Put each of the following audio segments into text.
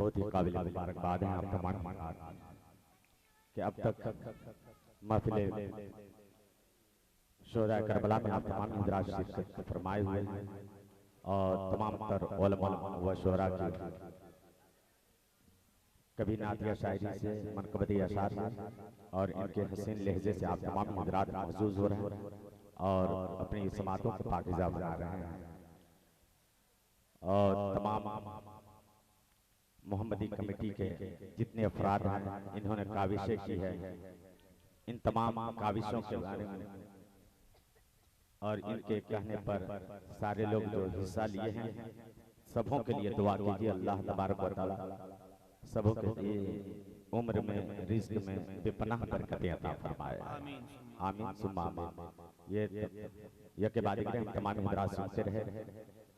बहुत ही काबिल मुबारकबाद है आप तमाम कि अब तक महफिल शोहदा करबला में आप तमाम हजरात शिरकत फरमाए हुए हैं और तमाम तर उलमा व शोहरा की कभी नातिया शायरी से मनकबती अशार से और इनके हसीन लहजे से आप तमाम हजरात महसूस हो रहे हैं और अपनी समातों को पाकीज़ा बना रहे हैं और तमाम मोहम्मदी कमेटी के जितने अफराद हैं इन्होंने काविशें की है, इन तमाम काविशों के बारे में और इनके कहने पर सारे लोग जो हिस्सा लिए हैं सबों के लिए दुआ कीजिए। अल्लाह तबारक व तआला सबों के लिए उम्र में रिज़्क में बेपनाह बरकतें अता फरमाए। आमीन सुम्मा आमीन। ये के बाद हम तमाम हजरात सुनते रहे,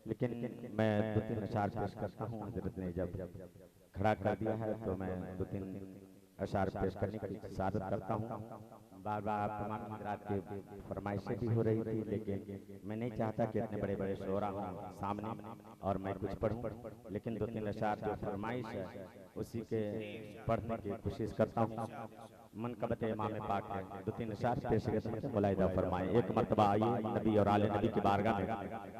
लेकिन मैं दो तीन अशार पेश करता हूँ। हजरत ने जब खड़ा कर दिया है तो मैं दो तीन अशार पेश करने की सादत करता हूँ। बार बार आप तमाम हजरात की फरमाइशें भी हो रही थी, लेकिन मैं नहीं चाहता कि इतने बड़े बड़े शोरा हों सामने और मैं कुछ पढ़ूं, लेकिन दो तीन अशार जो फरमाइश है उसी के पढ़ने की कोशिश करता हूँ। मनकबत इमाम पाक है, दो तीन अशार पेश करके मुलाहिदा फरमाएं। एक मरतबा आइए नबी और आले नबी की बारगाह में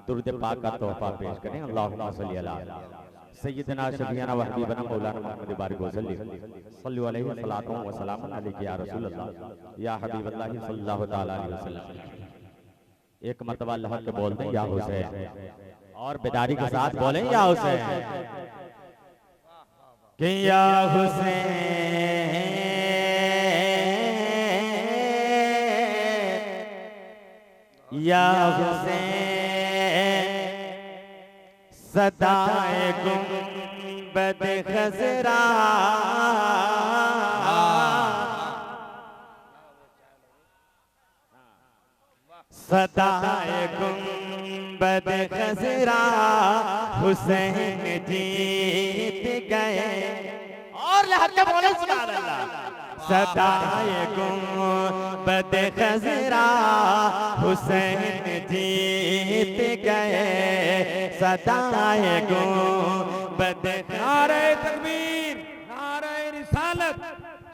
दुरूद पाक का तोहफा पेश करें। अल्लाहुम्मा सल्ली अला सय्यदना शफीअना व हबीबना मौलाना मुहम्मद बारिक सल्लल्लाहु अलैहि व सल्लम अलैहि या रसूल अल्लाह या हबीबल्लाह सल्लल्लाहु तआला अलैहि वसल्लम। एक मरतबा अल्लाह के बोलते हैं या हुसैन, और बेदारी के साथ बोलें या हुसैन कि या हुसैन या हुसैन सदाए गुंबद खजरा सदाए गुंबद खजरा हुसैन जीत गए। और लहके बोले सुभान अल्लाह। सदाए गुंबद खजरा हुसैन जीत गए, सदाए गुंबद। नारे तकबीर, नारे रिसालत,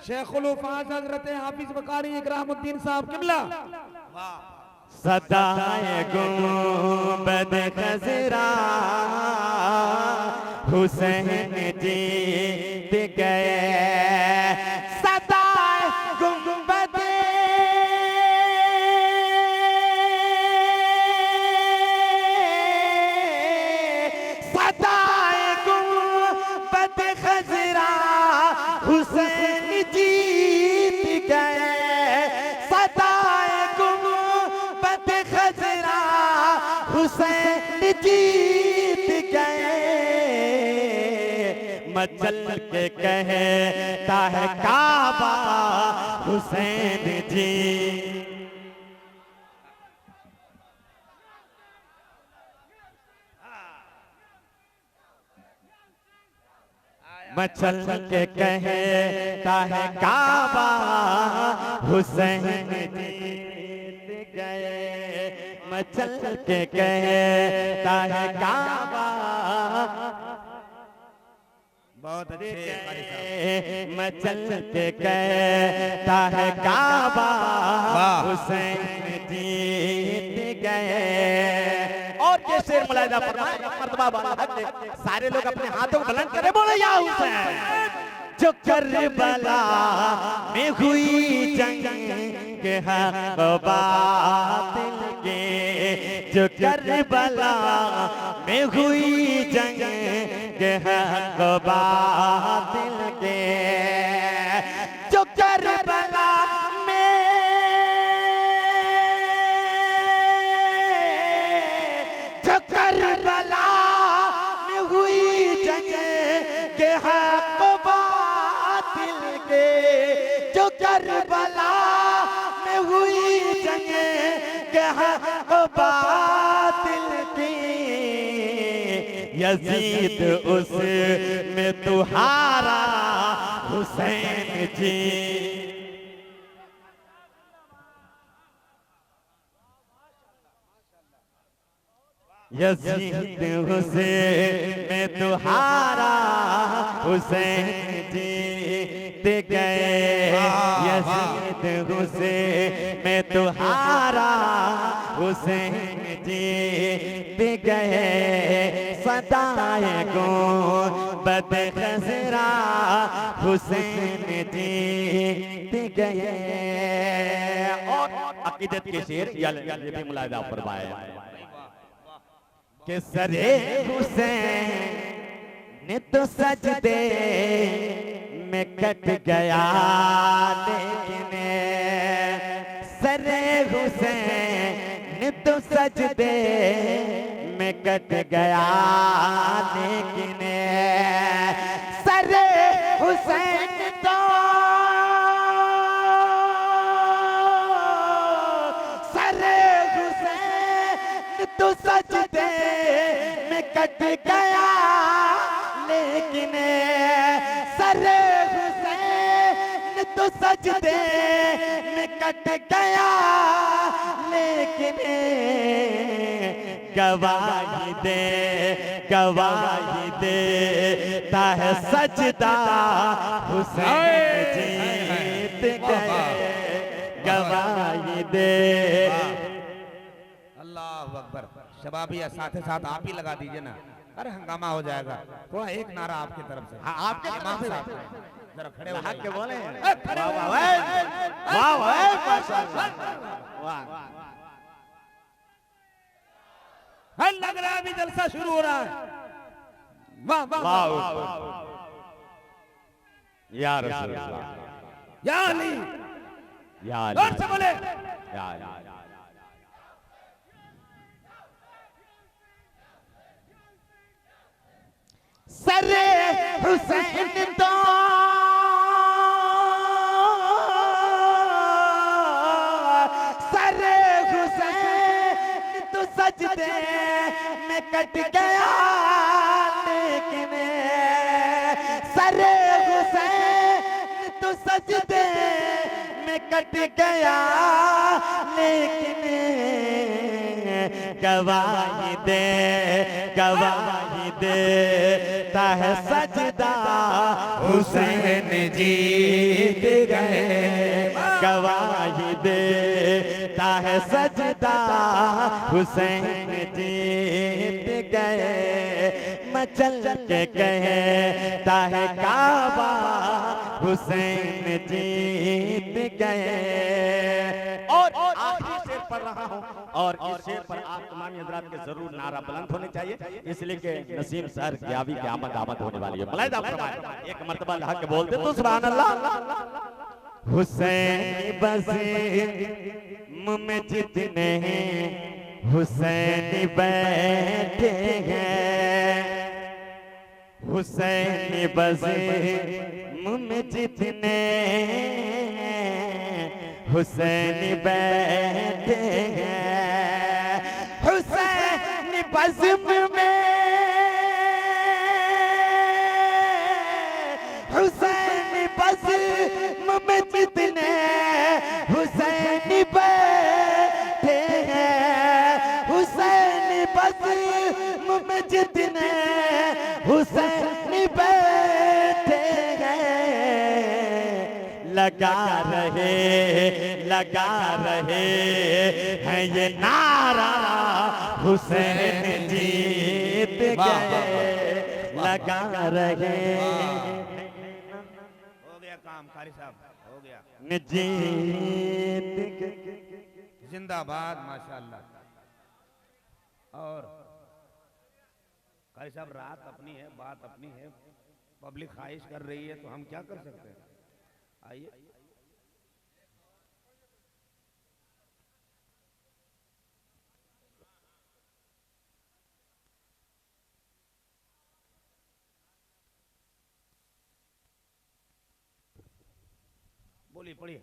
शेखुल उफाज हजरत हाफिज बकारी इकरामुद्दीन साहब किबला। सदाए गुंबद खजरा हुसैन जीत गए, सदाए गुंबद सदाए गुंबद खजरा हुसैन जीत गए, सदाए गुंबद खजरा हुसैन जीत गए। मचल के कहता है काबा हुसैन जी, मचल के कहता है काबा हुसैन जीत गए, मचल के कहता है काबा। बहुत अच्छे मचल के कहता है काबा हुसैन जीत गए। और के शेर मुलाहिदा फरमाए, मर्तबा वाला हक है, सारे लोग अपने हाथों को बुलंद करें, बोले या हुसैन। जो करबला में हुई जंग के हक बातिल के, जो करबला में हुई जंग के हक बातिल के, जो करबला में जो करबला में हुई जंग के हक बातिल के, जो करबला में हुई जंग के हक बातिल की, यजीद उस में तुहारा हुसैन जी। यजीद हुसैन में तुम्हारा हुसैन जीत गए, यजीद हुसैन में तुम्हारा हुसैन जीत गए, सदाए गुंबद खज़रा हुसैन जीत गए। और अकीदत के शेर ये भी मुलाहिजा फरमाया कि सरे हुसैन तो सजदे में कट गया, लेकिन सरे हुसैन तो सजदे में कट गया, लेकिन सरे हुसैन तो तो सजदे में कट गया, लेकिन सरे हुसैन तो सजदे में कट गया, लेकिन गवाही देता है सजदा हुसैन जीत गए, गवाही दे। अकबर शबाबी साथ साथ आप ही लगा दीजिए ना, अरे हंगामा हो जाएगा। थोड़ा एक नारा आपकी तरफ से। हाँ, आपके इमाम साहब जरा खड़े हो के बोले खड़े हो। वाह वाह माशाअल्लाह, वाह। लग रहा है अभी जलसा शुरू हो रहा है। वाह वाह वाह, या रसूल अल्लाह, या अली, या अली, और से बोले या अली। सरे हुसैन तो सरे हुसैन तो सजदे में कट गया, लेकिन सरे हुसैन तो सजदे में कट गया, लेकिन गवाही देता है सजदा हुसैन जीत गए, गवाही देता है सजदा हुसैन जीत गए, मचल के कहता है काबा हुसैन जीत गए। और आखिरी शेर पढ़ रहा हूँ, और इस शेर पर आप तमाम हज़रात के जरूर नारा बुलंद होने चाहिए, इसलिए कि नसीम सर गियावी की आमद होने वाली है। मुलाहिजा फरमाएं, एक मर्तबा हक बोलते तो सुभान अल्लाह। हुसैन बज़े मुँह में जितने हैं हुसैन बैठे हैं, हुसैन बज़े मुँह में जितने हुसैन बैठे हैं, हुसैन बज़्म में हुसैन बज़्म में जितने हुसैन बैठे हैं, हुसैन बज़्म में जितने हुसैन बैठे हैं, लगा रहे हैं ये नारा हुसैन जीत गए, लगा रहे। हो गया काम कारी साहब, हो गया। जीत जिंदाबाद माशाअल्लाह। और कारी साहब रात अपनी है, बात अपनी है, पब्लिक ख्वाहिश कर रही है, तो हम क्या कर सकते हैं। आइए बोलिए, पढ़िए।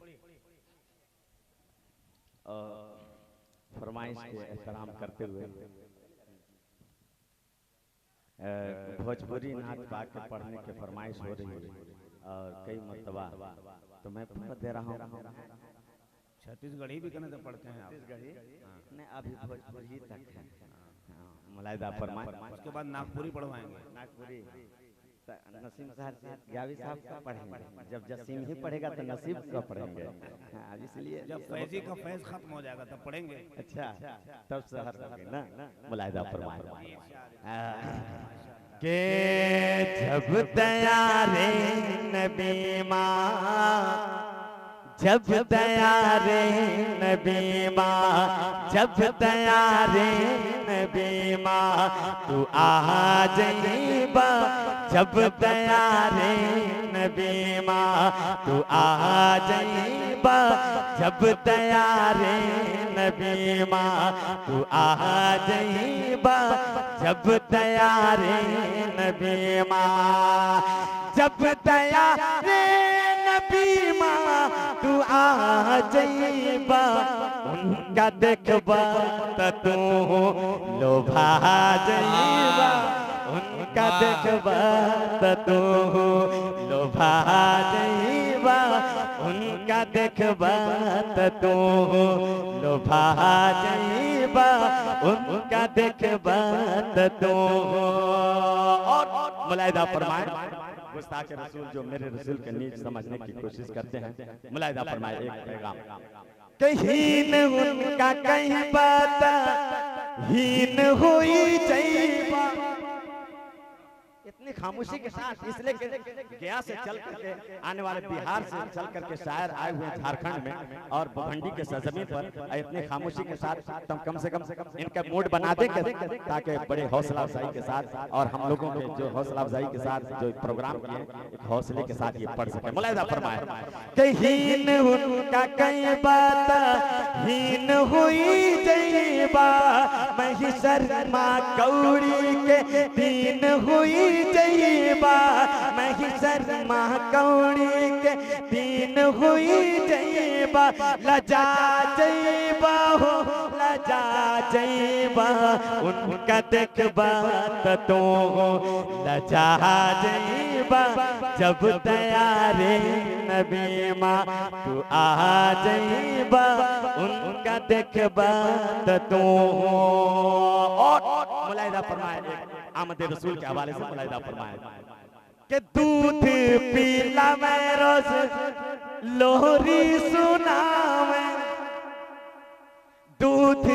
फरमाइश के एहतराम करते हुए भोजपुरी नाच गा के पढ़ने की फरमाइश हो रही है, और कई मरतबा तो मैं पढ़ दे रहा हूँ। छत्तीसगढ़ी भी कहने से पढ़ते हैं आप। नहीं, अभी भोजपुरी तक है। मुलाहिदा फरमाएं। उसके बाद नागपुरी पढ़वाएंगे। नागपुरी नसीम साहब गावी साहब का पढ़ेंगे, जब जसीम ही पढ़ेगा तो नसीब का पढ़ेंगे। हाँ, इसलिए जब फैजी का फैज खत्म हो जाएगा तब पढ़ेंगे। अच्छा, तब शहर ना मुलाहिदा फरमाएं के जब तैयारे नबी माँ, जब तैयारे नबी माँ, जब तैयारे नबी माँ, तू आ जाइबा, जब तैयारे नबी माँ, तू आ जाइबा, जब तैयारे नबी माँ, तू आ जाइबा, जब तैयारे नबी माँ, जब तैयारे नबी माँ, तू आ जाइबा, उनका देखबा त तू लोभा जाइबा, उनका देखबा त तू लोभा जाइबा, उनका देखबा त तू लोभा जाइबा, उनका देखबा त तू। और मुलाहिदा फरमाएं गुस्ताख रसूल जो मेरे रसूल के नीच समझने की कोशिश करते हैं, मुलाहिदा फरमाए एक पैगाम। कहीं उनका कहीं बात हीन हुई जाइबा, इतनी खामोशी के साथ, इसलिए गया से चल करके आने वाले बिहार से चल करके शायर आए हुए झारखंड में और भंडी के सरजमीन पर, इतनी खामोशी के साथ तुम कम से कम इनका मूड बना दे ताकि बड़े हौसला अफजाई के साथ और हम लोगों के जो हौसला अफजाई के साथ जो प्रोग्राम किए एक हौसले के साथ ये पढ़ सके। मुलाहिदा फरमाए हीन उनका कई बात हीन हुई जाइबा, महिषर माँ कौड़ी के दीन हुई जाइबा, महिषर माँ कौड़ी के दीन हुई जाइबा, लजा जाइबा हो लजा जाइबा, उनका देखबा त तू लजा जाइबा, जब तैयारे नबी माँ, तू आ जाइबा, उनका देखबा त तू। और मुलाहिदा फरमाए आमद रसूल के हवाले से मुलाहिदा फरमाए कि दूध पीला मैं रोज लोहरी सुनावे, दूध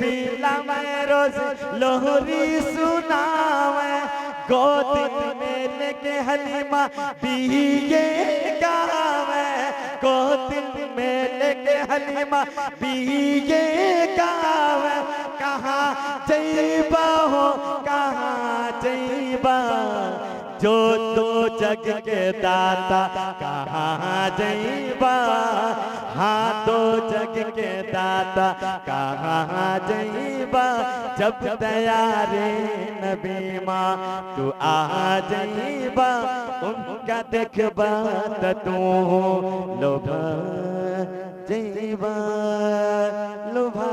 पीला मैं रोज लोहरी सुनावे, गोद में लेके हलीमा बीगे गावे, गोद में लेके हलीमा बीगे गावे, कहाँ जाइबा हो कहाँ जाइबा, जो दो जग के दाता कहाँ जाइबा, हाँ दो जग के दाता कहाँ जाइबा, जब तैयारे नबी माँ, तू आ जाइबा, उनका देखबा त तू लोभा जाइबा, लोभा